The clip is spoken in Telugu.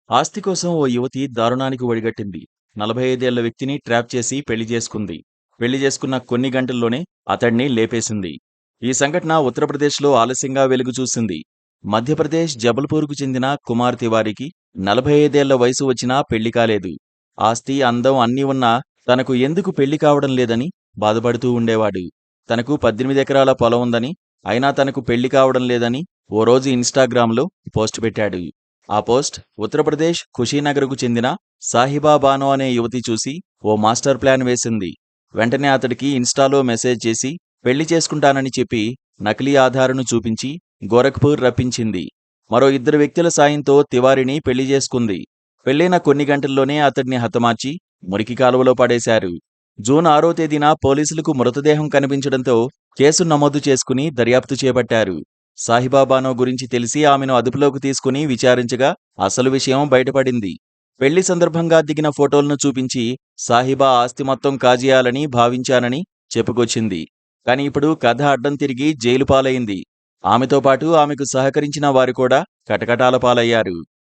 ఆస్తి కోసం ఓ యువతి దారుణానికి ఒడిగట్టింది. 45 ఏళ్ల వ్యక్తిని ట్రాప్ చేసి పెళ్లి చేసుకుంది. పెళ్లి చేసుకున్న కొన్ని గంటల్లోనే అతడ్ని లేపేసింది. ఈ సంఘటన ఉత్తరప్రదేశ్లో ఆలస్యంగా వెలుగు చూసింది. మధ్యప్రదేశ్ జబల్పూర్కు చెందిన కుమార్ తివారీకి 45 ఏళ్ల వయసు వచ్చినా పెళ్లి కాలేదు. ఆస్తి, అందం అన్నీ ఉన్నా తనకు ఎందుకు పెళ్లి కావడం లేదని బాధపడుతూ ఉండేవాడు. తనకు 18 ఎకరాల పొలం ఉందని, అయినా తనకు పెళ్లి కావడం లేదని ఓ రోజు ఇన్‌స్టాగ్రామ్‌లో పోస్ట్ పెట్టాడు. ఆ పోస్ట్ ఉత్తరప్రదేశ్ ఖుషీనగర్కు చెందిన సాహిబా బానో అనే యువతి చూసి ఓ మాస్టర్ ప్లాన్ వేసింది. వెంటనే అతడికి ఇన్‌స్టాలో మెసేజ్ చేసి పెళ్లి చేసుకుంటానని చెప్పి నకిలీ ఆధార్‌ను చూపించి గోరఖ్పూర్ రప్పించింది. మరో 2 వ్యక్తుల సాయంతో తివారీని పెళ్లి చేసుకుంది. పెళ్లైన కొన్ని గంటల్లోనే అతడిని హతమార్చి మురికి కాలువలో పడేశారు. జూన్ 6వ తేదీన పోలీసులకు మృతదేహం కనిపించడంతో కేసు నమోదు చేసుకుని దర్యాప్తు చేపట్టారు. సాహిబా బానో గురించి తెలిసి ఆమెను అదుపులోకి తీసుకుని విచారించగా అసలు విషయం బయటపడింది. పెళ్లి సందర్భంగా దిగిన ఫోటోలను చూపించి సాహిబా ఆస్తి మొత్తం కాజేయాలని భావించానని చెప్పుకొచ్చింది. కాని ఇప్పుడు కథ అడ్డం తిరిగి జైలు పాలైంది. ఆమెతో పాటు ఆమెకు సహకరించిన వారు కూడా కటకటాల పాలయ్యారు.